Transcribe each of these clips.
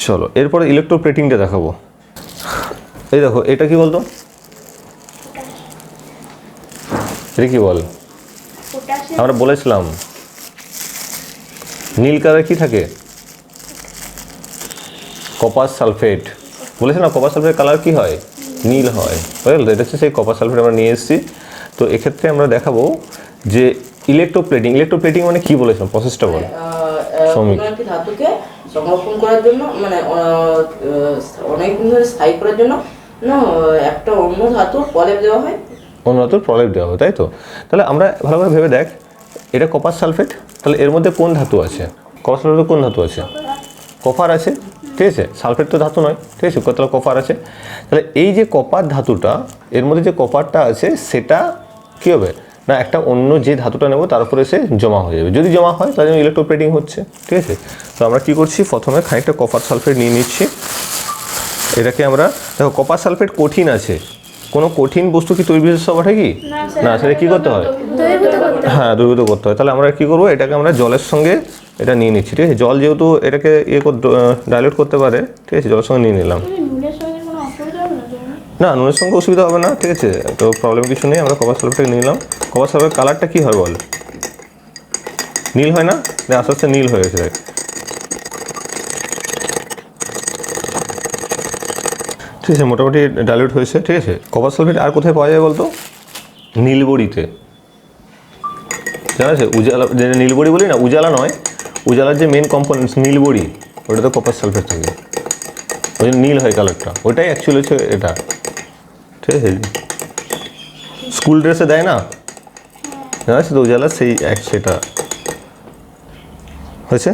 চলো এরপরে ইলেকট্রোপ্লেটিংটা দেখাবো। এই দেখো এটা কি বলতো, এটা কি বল? আমরা বলেছিলাম নীল কালার কি থাকে, কপার সালফেট। বলেছিলাম কপার সালফেট কালার কি হয়, নীল হয়, বুঝলো? এটা হচ্ছে সেই কপার সালফেট আমরা নিয়ে এসেছি। তো এক্ষেত্রে আমরা দেখাবো যে ইলেকট্রোপ্লেটিং। ইলেকট্রোপ্লেটিং মানে কি বলেছিলাম, প্রসেসটা বল শ্রমিক। একটি ধাতুকে সংরক্ষণ করার জন্য, মানে অনেক দিন ধরে স্থায়ী করার জন্য না একটা অন্য ধাতুর প্রলেপ দেওয়া হয়। অন্য ধাতুর প্রলেপ দেওয়া হয়, তাই তো? তাহলে আমরা ভালো করে ভেবে দেখ, এটা কপার সালফেট, তাহলে এর মধ্যে কোন ধাতু আছে? কপার সালফেটে কোন ধাতু আছে? কপার আছে, ঠিক আছে? সালফেট তো ধাতু নয়, ঠিক আছে? তাহলে কপার আছে। তাহলে এই যে কপার ধাতুটা, এর মধ্যে যে কপারটা আছে সেটা কী হবে না, একটা অন্য যে ধাতুটা নেব তার উপরে এসে জমা হয়ে যাবে। যদি জমা হয় তার জন্য ইলেকট্রোপ্লেটিং হচ্ছে, ঠিক আছে? তো আমরা কী করছি, প্রথমে খানিকটা কপার সালফেট নিয়ে নিচ্ছি। এটাকে আমরা দেখো, কপার সালফেট কঠিন আছে। কোনো কঠিন বস্তু কি তৈরি বিশেষ বটে কি না, সেটা কী করতে হয়? হ্যাঁ, দ্রবীভূত করতে হয়। তাহলে আমরা কী করবো, এটাকে আমরা জলের সঙ্গে এটা নিয়ে নিচ্ছি, ঠিক আছে? জল যেহেতু এটাকে ডাইলেট করতে পারে, ঠিক আছে, জলের সঙ্গে নিয়ে নিলাম। না, নুনের সঙ্গে অসুবিধা হবে না, ঠিক আছে? তো প্রবলেম কিছু নেই। আমরা কপার সালফেটটাকে নিয়ে নিলাম। কপার সালফেট কালারটা কী হয় বল, নীল হয় না? আস্তে আস্তে নীল হয়ে গেছে, দেখ। ঠিক আছে, মোটামুটি ডাইলিউট হয়েছে, ঠিক আছে? কপার সালফেট আর কোথায় পাওয়া যায় বলতো? নীলবড়িতে, জানা আছে? উজালা, যে নীলবড়ি বলি না, উজালা নয়, উজালার যে মেন কম্পোনেন্টস নীলবড়ি, ওটাতে কপার সালফেট থাকে, ওই নীল হয় কালারটা। ওটাই অ্যাকচুয়ালি হচ্ছে এটা, ঠিক আছে? স্কুল ড্রেসে দেয় না, জানা আছে তো উজালা, সেই সেটা হয়েছে।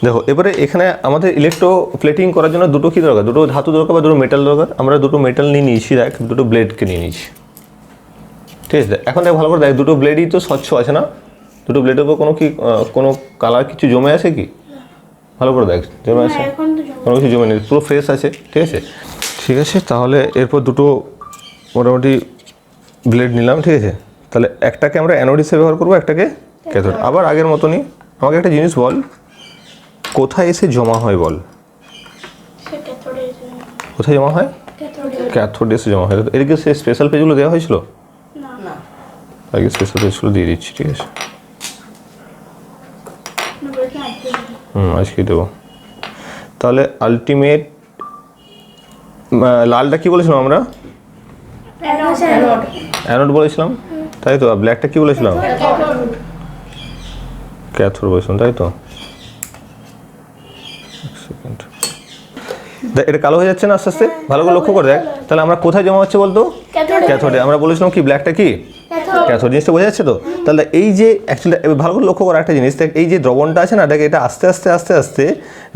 দেখো এবারে এখানে আমাদের ইলেকট্রোপ্লেটিং করার জন্য দুটো কী দরকার, দুটো ধাতু দরকার বা দুটো মেটাল দরকার। আমরা দুটো মেটাল নিয়ে নিয়েছি, দেখ, দুটো ব্লেডকে নিয়ে নিয়েছি, ঠিক আছে? এখন দেখ ভালো করে দেখ, দুটো ব্লেডই তো স্বচ্ছ আছে না? দুটো ব্লেডের উপর কোনো কালার কিছু জমে আছে কি? ভালো করে দেখ, জমে আছে? কোনো কিছু জমে নেই, পুরো ফ্রেশ আছে, ঠিক আছে? ঠিক আছে, তাহলে এরপর দুটো মোটামুটি ব্লেড নিলাম, ঠিক আছে? তাহলে একটাকে আমরা অ্যানোড হিসেবে ব্যবহার করবো, একটাকে ক্যাথোড। আবার আগের মতনই আমাকে একটা জিনিস বল, কোথায় এসে জমা হয় বল? কোথায় জমা হয়? ক্যাথোডে এসে জমা হয়। এদিকে সে স্পেশাল পেজগুলো দেওয়া হয়েছিল না, আগে স্পেশাল পেজগুলো দিয়ে দিচ্ছি, ঠিক আছে? আজকেই দেবো। তাহলে আলটিমেট লালটা কি বলেছিলাম আমরা? অ্যানোড বলেছিলাম, তাই তো? আর ব্ল্যাকটা কি বলেছিলাম? ক্যাথোড বলেছিলাম, তাই তো? এটা কালো হয়ে যাচ্ছে না আস্তে আস্তে? ভালো করে লক্ষ্য করে দেখ। তাহলে আমরা কোথায় জমা হচ্ছে বলতো? ক্যাথোডে। আমরা বলেছিলাম কি, ব্ল্যাকটা কি? ক্যাথোড। জিনিসটা বোঝা যাচ্ছে তো? তাহলে এই যে অ্যাকচুয়ালি ভালো করে লক্ষ্য করা একটা জিনিস, দেখ, এই যে দ্রবণটা আছে না, দেখ, এটা আস্তে আস্তে আস্তে আস্তে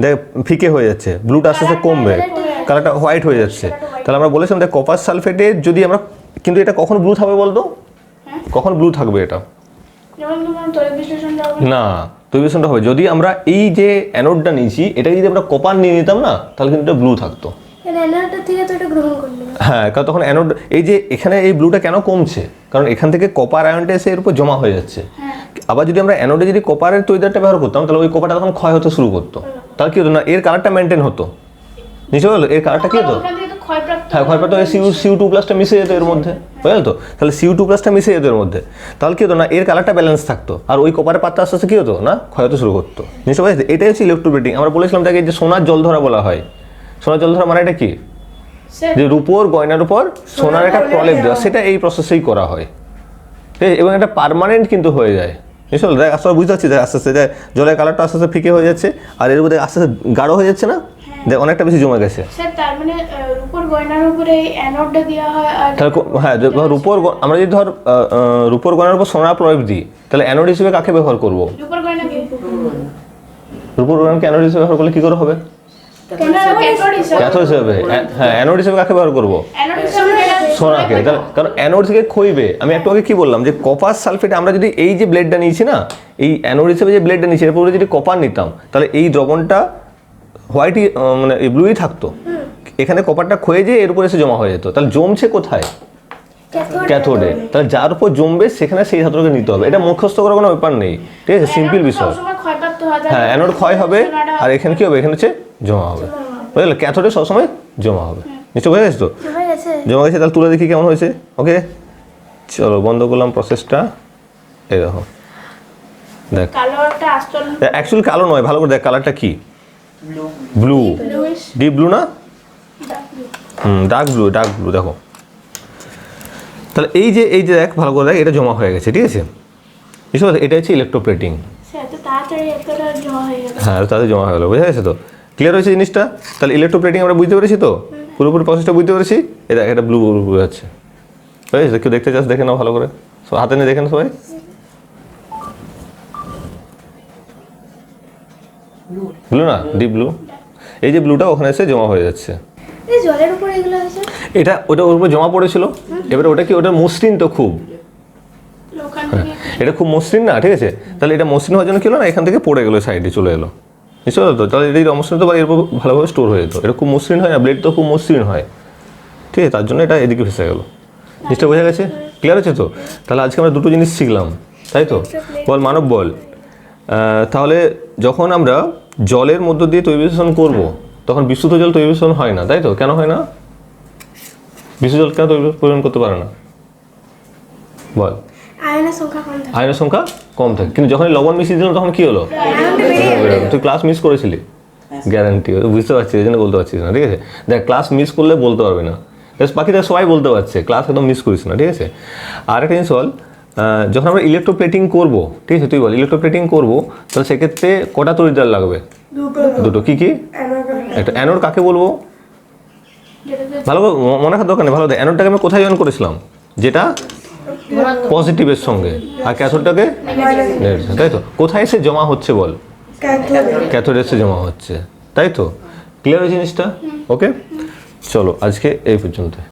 দেখ ফিকে হয়ে যাচ্ছে, ব্লুটা আস্তে আস্তে কমবে, কালারটা হোয়াইট হয়ে যাচ্ছে। তাহলে আমরা বলেছিলাম দেখ, কপার সালফেটে যদি আমরা, কিন্তু এটা কখন ব্লু থাকবে বলতো? কখন ব্লু থাকবে এটা? না, তৈরি হবে যদি আমরা এই যে অ্যানোডটা নিয়েছি, এটাকে যদি আমরা কপার নিয়ে নিতাম না, তাহলে কিন্তু এটা ব্লু থাকতো। হ্যাঁ, কারণ তখন অ্যানোড, এই যে এখানে এই ব্লুটা কেন কমছে, কারণ এখান থেকে কপার আয়নটা এসে এর উপর জমা হয়ে যাচ্ছে। আবার যদি আমরা অ্যানোডে যদি কপারের তৈরিটা ব্যবহার করতাম, তাহলে ওই কপারটা তখন ক্ষয় হতে শুরু করতো। তাহলে কি হতো না, এর কালারটা মেনটেন হতো, নিশ্চয় হলো? এর কালারটা কি হতো? হ্যাঁ, ক্ষয়প্রাপ্ত হয়ে CO2+ মিশে যেত এর মধ্যে, বুঝলে তো? তাহলে CO2+ মিশে যেত এর মধ্যে, তাহলে কি হতো না, এর কালারটা ব্যালেন্স থাকতো, আর ওই কপারের পাত্র আস্তে আস্তে কি হতো না, ক্ষয় হতে শুরু করতো, নিশ্চয় বুঝেছে? এটাই হচ্ছে ইলেকট্রোপ্লেটিং। আমরা বলেছিলাম তাকে যে সোনার জল ধরা বলা হয়। সোনার জল ধরা মানে এটা কি, যে রূপোর গয়নার উপর সোনার একটা প্রলেপ দেওয়া, সেটা এই প্রসেসেই করা হয়, ঠিক আছে? এবং এটা পার্মানেন্ট কিন্তু হয়ে যায়, নিশ্চয়? দেখ আস্তে বুঝতে পারছি, দেখ আস্তে আস্তে দেখ জলের কালারটা আস্তে আস্তে ফিকে হয়ে যাচ্ছে, আর এর উপরে আস্তে আস্তে গাঢ় হয়ে যাচ্ছে না, দেখ অনেকটা বেশি জমে গেছে। স্যার, তার মানে রূপোর গয়নার উপরে অ্যানোডটা দেওয়া হয়, আর তাহলে হ্যাঁ, রূপোর, আমরা যদি ধর রূপোর গয়নার উপর সোনার প্রলেপ দিই, তাহলে অ্যানোড হিসেবে কাকে ব্যবহার করবো? রূপোর গয়নাকে। রূপোর গয়নাকে অ্যানোড হিসেবে ব্যবহার করলে কি করে হবে? ক্যাথোড হিসেবে। হ্যাঁ, অ্যানোড হিসেবে কাকে ব্যবহার করবো? সোনাকে। কারণ অ্যানোড থেকে ক্ষয়বে। আমি একটু আগে কি বললাম, যে কপার সালফেট আমরা যদি এই যে ব্লেডটা নিয়েছি না, এই অ্যানোড হিসেবে যে ব্লেডটা নিয়েছি, এরপরে যদি কপার নিতাম, তাহলে এই দ্রবণটা হোয়াইটই, মানে ব্লুই থাকতো। এখানে কপারটা ক্ষয়ে যেয়ে এর উপরে এসে জমা হয়ে যেত। তাহলে জমছে কোথায়? ক্যাথোডে। তাহলে যার উপর জমবে সেখানে সেই ধাতুটাকে নিতে হবে। এটা মুখস্থ করার কোনো ব্যাপার নেই, ঠিক আছে? সিম্পল বিষয়। হ্যাঁ অ্যানোড ক্ষয় হবে আর এখানে কি হবে, এখানে হচ্ছে জমা হবে, বুঝলে? ক্যাথোডে সবসময় জমা হবে, নিশ্চয় বোঝা গেছে তো? হয়ে গেছে। জমা গেছে, তাহলে তুলে দেখি কেমন হয়েছে। ওকে চলো বন্ধ করলাম প্রসেসটা। এই দেখো, দেখ কালো একটা আস্তর অ্যাকচুয়ালি কালো নয়, ভালো করে দেখ কালারটা কি, ব্লু, ব্লুইশ ডিপ ব্লু না, dark blue. Dark blue, dark blue দেখো। তাহলে এই যে দেখ ভালো করে দেখ, এটা জমা হয়ে গেছে, ঠিক আছে? বুঝতে পারছো? এটা হচ্ছে ইলেকট্রোপ্লেটিং। সে এত তাড়াতাড়ি এতটা জমা হয়ে গেল। হ্যাঁ তাদের জমা হয়ে গেলো, বোঝা গেছে তো? ক্লিয়ার হয়েছে জিনিসটা? তাহলে ইলেকট্রোপ্লেটিং আমরা বুঝতে পেরেছি তো, পুরোপুরি প্রসেসটা বুঝতে পেরেছি। এটা একটা ব্লু যাচ্ছে, বুঝেছে? কেউ দেখতে চাস দেখে নাও ভালো করে, হাতে নিয়ে দেখেন সবাই। ব্লু না, ডিপ ব্লু। এই যে ব্লুটা ওখানে এসে জমা হয়ে যাচ্ছে, এই জলের উপরে এগুলো আছে এটা ওটা ওর উপর জমা পড়েছিল। এবারে ওটা কি, ওটা মসৃণ তো খুব, ওখান থেকে এটা খুব মসৃণ না, ঠিক আছে? তাহলে এটা মসৃণ হওয়ার জন্য কি হলো না, এখান থেকে পড়ে গেলো, সাইডে চলে এলো, বুঝতে পারছো তো? তাহলে এটা অমসৃণ তো এরপর ভালোভাবে স্টোর হয়ে যেত। এটা খুব মসৃণ হয় না, ব্লেড তো খুব মসৃণ হয়, ঠিক আছে? তার জন্য এটা এদিকে ফেসে গেলো। জিনিসটা বোঝা গেছে? ক্লিয়ার হচ্ছে তো? তাহলে আজকে আমরা দুটো জিনিস শিখলাম, তাই তো? বল মানব বল। তাহলে যখন আমরা জলের মধ্য দিয়ে তৈরি বিশ্লেষণ করবো, তখন বিশুদ্ধ জল তৈরি বিশ্লেষণ হয় না, তাই তো? কেন হয় না? বিশুদ্ধ জল কেন তৈরি পরিমাণ করতে পারে না বল? আয়নের সংখ্যা কম থাকে। আয়নের সংখ্যা কম থাকে, কিন্তু যখন লবণ মিশিয়ে দিলাম তখন কি হলো? তুই ক্লাস মিস করেছিলি, গ্যারান্টি বুঝতে পারছিস, এই জন্য বলতে পারছিস না, ঠিক আছে? দেখ ক্লাস মিস করলে বলতে পারবে না, বাকিটা সবাই বলতে পারছে, ক্লাস একদম মিস করিস না, ঠিক আছে? আর একটা জিনিস বল, যখন আমরা ইলেকট্রোপ্লেটিং করবো, ঠিক আছে? তুই বল ইলেকট্রোপ্লেটিং করবো, তাহলে সেক্ষেত্রে কটা তড়িৎদ্বার লাগবে? দুটো। কি কি? একটা অ্যানোড কাকে বলবো? যেটাতে ভালো করে মনে রাখার দরকার নেই, ভালো করে। অ্যানোডটাকে আমি কোথায় জয়েন করেছিলাম? যেটা পজিটিভের সঙ্গে, আর ক্যাথোডটাকে নেগেটিভ, তাই তো? কোথায় এসে জমা হচ্ছে বল? ক্যাথোডে এসে জমা হচ্ছে, তাই তো? ক্লিয়ার হয়েছে জিনিসটা? ওকে চলো আজকে এই পর্যন্ত।